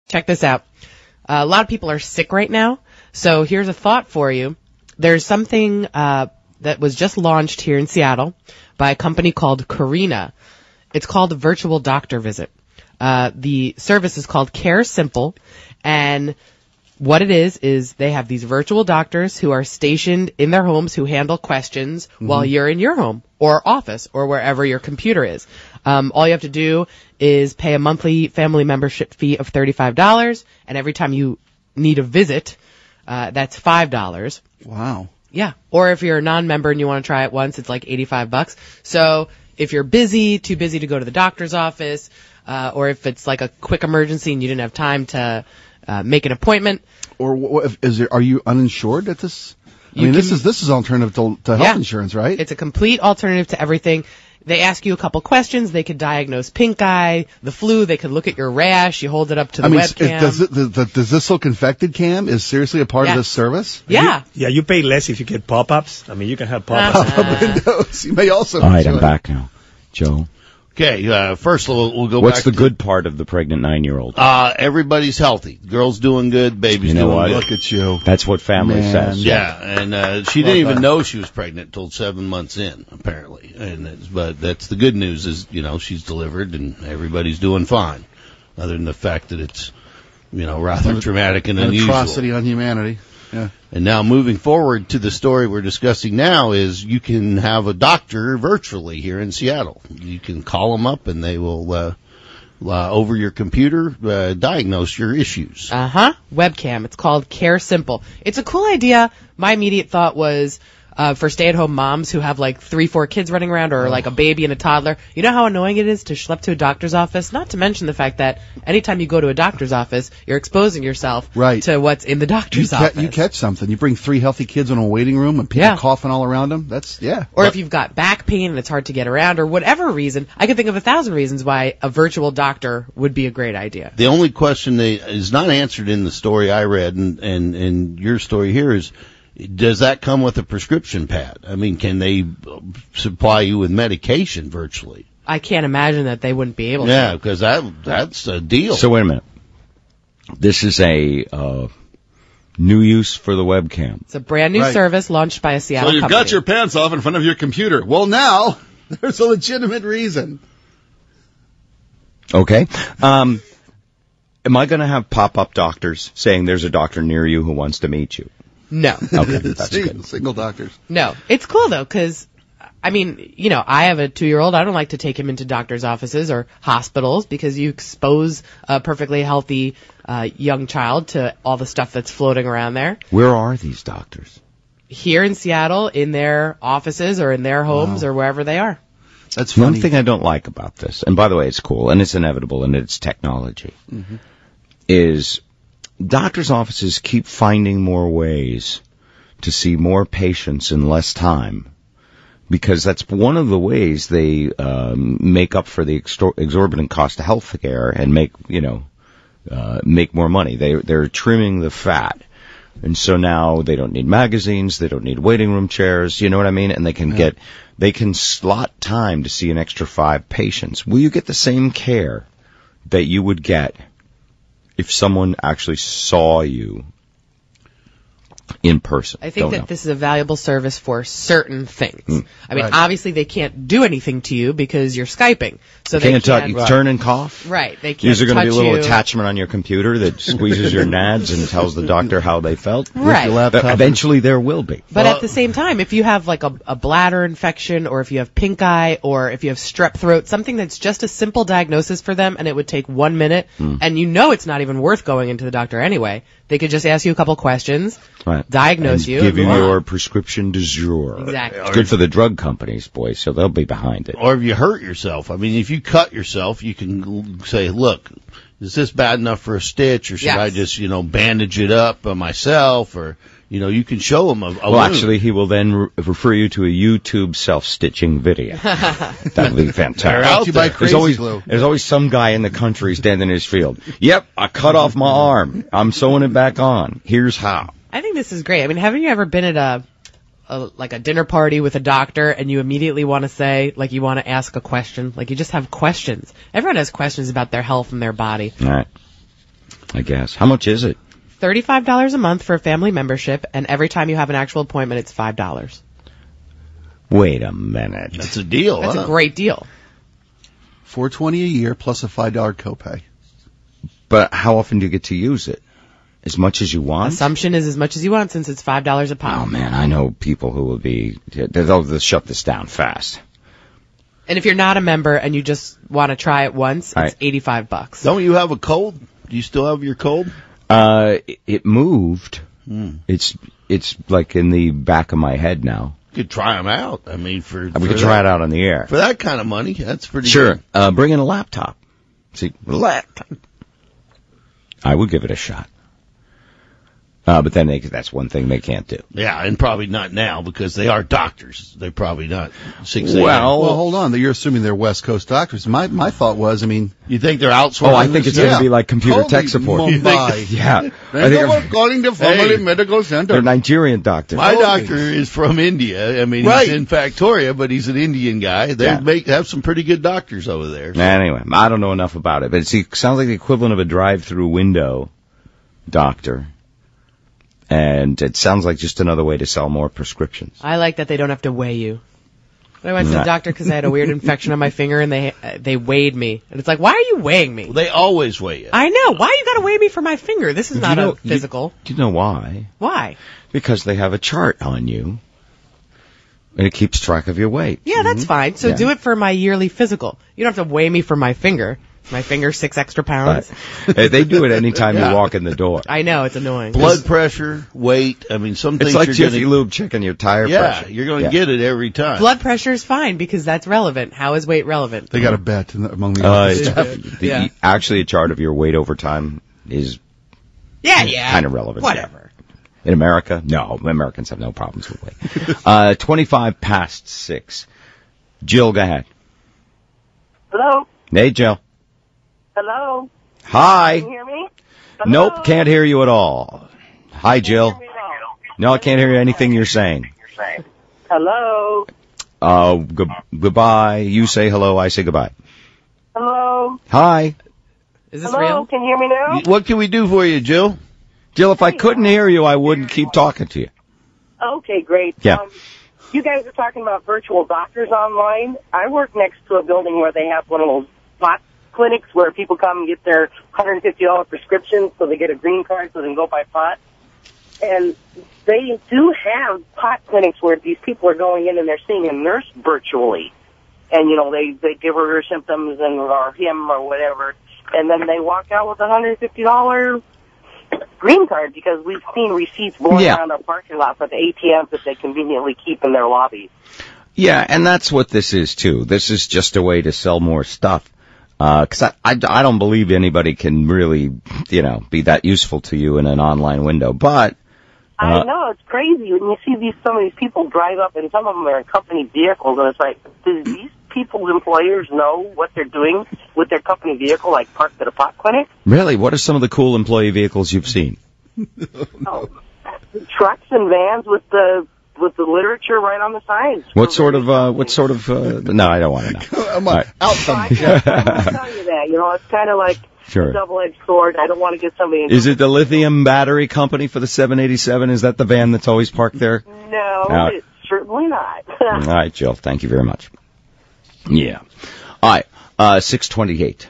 Check this out. A lot of people are sick right now, so here's a thought for you. There's something that was just launched here in Seattle by a company called Carina. It's called a virtual doctor visit. The service is called CareSimple, and what it is they have these virtual doctors who are stationed in their homes who handle questions while you're in your home or office or wherever your computer is. All you have to do is pay a monthly family membership fee of $35, and every time you need a visit, that's $5. Wow. Yeah. Or if you're a non-member and you want to try it once, it's like $85. So if you're too busy to go to the doctor's office, or if it's like a quick emergency and you didn't have time to make an appointment. Or are you uninsured at this? This is alternative to health insurance, right? It's a complete alternative to everything. They ask you a couple questions. They could diagnose pink eye, the flu. They could look at your rash. You hold it up to the webcam. Does this look infected cam is seriously a part of this service? Yeah. You pay less if you get pop-ups. You can have pop-ups. Windows. You may also. All right, I'm back now. Joe. Okay, first we'll go What's back the good part of the pregnant 9-year-old? Everybody's healthy. Girl's doing good, baby's doing good. Look at you. That's what family says. Yeah, and she didn't even know she was pregnant until 7 months in, apparently. But that's the good news is, she's delivered and everybody's doing fine. Other than the fact that it's, rather traumatic and unusual. Atrocity on humanity. Yeah. And now moving forward to the story we're discussing now is you can have a doctor virtually here in Seattle. You can call them up and they will, over your computer, diagnose your issues. Webcam. It's called CareSimple. It's a cool idea. My immediate thought was for stay-at-home moms who have like 3-4 kids running around or like a baby and a toddler. You know how annoying it is to schlep to a doctor's office? Not to mention the fact that anytime you go to a doctor's office, you're exposing yourself to what's in the doctor's office. You catch something. You bring 3 healthy kids in a waiting room and people coughing all around them. Or if you've got back pain and it's hard to get around or whatever reason, I can think of 1,000 reasons why a virtual doctor would be a great idea. The only question that is not answered in the story I read and your story here is, does that come with a prescription pad? Can they supply you with medication virtually? I can't imagine that they wouldn't be able to. Yeah, because that's a deal. So wait a minute. This is a new use for the webcam. It's a brand new service launched by a Seattle company. So you've got your pants off in front of your computer. Well, now there's a legitimate reason. Okay. Am I going to have pop-up doctors saying there's a doctor near you who wants to meet you? No. Okay, that's good. Single doctors. No. It's cool, though, because, I have a 2-year-old. I don't like to take him into doctor's offices or hospitals because you expose a perfectly healthy young child to all the stuff that's floating around there. Where are these doctors? Here in Seattle, in their offices or in their homes or wherever they are. That's funny. One thing I don't like about this, and by the way, it's cool, and it's inevitable, and it's technology, is doctors' offices keep finding more ways to see more patients in less time, because that's one of the ways they make up for the exorbitant cost of health care and make more money. They're trimming the fat. And so now they don't need magazines, they don't need waiting room chairs, you know what I mean? And they can slot time to see an extra 5 patients. Will you get the same care that you would get if someone actually saw you in person? I think this is a valuable service for certain things. Obviously they can't do anything to you because you're Skyping. So they can't turn and cough? Right. They can't. Is there going to be a little you. attachment on your computer that squeezes your nads and tells the doctor how they felt? Right. Eventually there will be. But at the same time, if you have like a bladder infection or if you have pink eye or if you have strep throat, something that's just a simple diagnosis for them and it would take 1 minute and it's not even worth going into the doctor anyway, they could just ask you a couple questions, diagnose you. Give you your prescription du jour. Exactly. It's good for the drug companies, boys, so they'll be behind it. Or if you hurt yourself. If you cut yourself, you can say, look, is this bad enough for a stitch, or should I just, bandage it up myself, or, you can show them a wound. Actually, he will then refer you to a YouTube self-stitching video. That would be fantastic. There's always some guy in the country standing in his field. Yep, I cut off my arm. I'm sewing it back on. Here's how. I think this is great. Haven't you ever been at a dinner party with a doctor and you immediately want to say, like, you want to ask a question? Like, you just have questions. Everyone has questions about their health and their body. All right. I guess. How much is it? $35 a month for a family membership, and every time you have an actual appointment, it's $5. Wait a minute. That's a deal. That's a great deal. $420 a year plus a $5 copay. But how often do you get to use it? As much as you want? Assumption is as much as you want since it's $5 a pop. Oh, man, I know people who will be... They'll shut this down fast. And if you're not a member and you just want to try it once, it's $85. Don't you have a cold? Do you still have your cold? It moved. It's like in the back of my head now. You could try them out. I mean, we could try it out on the air. For that kind of money, that's pretty good. Sure. Bring in a laptop. See, laptop. I would give it a shot. But then that's one thing they can't do. Yeah, and probably not now because they are doctors. They're probably not 6 Well, hold on. You're assuming they're West Coast doctors. My thought was, you think they're outsourcing? Oh, I think it's going to be like computer tech support. Mumbai. Yeah. We're calling the family medical center. They're Nigerian doctors. My doctor is from India. I mean, he's in Factoria, but he's an Indian guy. They have some pretty good doctors over there. So. Anyway, I don't know enough about it, but it sounds like the equivalent of a drive-through window doctor. And it sounds like just another way to sell more prescriptions. I like that they don't have to weigh you. I went to the doctor because I had a weird infection on my finger, and they weighed me. And it's like, why are you weighing me? Well, they always weigh you. I know. Why you got to weigh me for my finger? This is not a physical. Do you know why? Why? Because they have a chart on you, and it keeps track of your weight. Yeah, that's fine. So do it for my yearly physical. You don't have to weigh me for my finger. My finger, 6 extra pounds. They do it anytime you walk in the door. I know, it's annoying. Blood pressure, weight. I mean, some things it's like Jiffy Lube checking your tire pressure. Yeah, you're going to get it every time. Blood pressure is fine because that's relevant. How is weight relevant? They got a bet among the office staff. Actually, a chart of your weight over time is kind of relevant. Whatever. In America? No, Americans have no problems with weight. 25 past 6. Jill, go ahead. Hello? Hey, Jill. Hello? Hi. Can you hear me? Hello? Nope, can't hear you at all. Hi, Jill. No, I can't hear anything you're saying. Hello? Goodbye. You say hello, I say goodbye. Hello? Hi. Is this Hello? real? Can you hear me now? What can we do for you, Jill? Jill, if I couldn't hear you, I wouldn't keep talking to you. Okay, great. Yeah. You guys are talking about virtual doctors online. I work next to a building where they have one of those pot clinics where people come and get their $150 prescriptions so they get a green card so they can go buy pot. And they do have pot clinics where these people are going in and they're seeing a nurse virtually. And, they give her symptoms or him or whatever. And then they walk out with a $150 green card because we've seen receipts blowing around our parking lot for the ATMs that they conveniently keep in their lobbies. Yeah, and that's what this is, too. This is just a way to sell more stuff. Because I don't believe anybody can really, be that useful to you in an online window. But I know, it's crazy when you see some of these people drive up, and some of them are in company vehicles, and it's like, do these people's employers know what they're doing with their company vehicle, like parked at a pot clinic? Really? What are some of the cool employee vehicles you've seen? Trucks and vans with the literature right on the sides. What sort of, no, I don't want to know. Out I can't tell you that. It's kind of like a double-edged sword. I don't want to get somebody in. Is it the lithium battery company for the 787? Is that the van that's always parked there? No, it's certainly not. All right, Jill. Thank you very much. Yeah. All right. 628.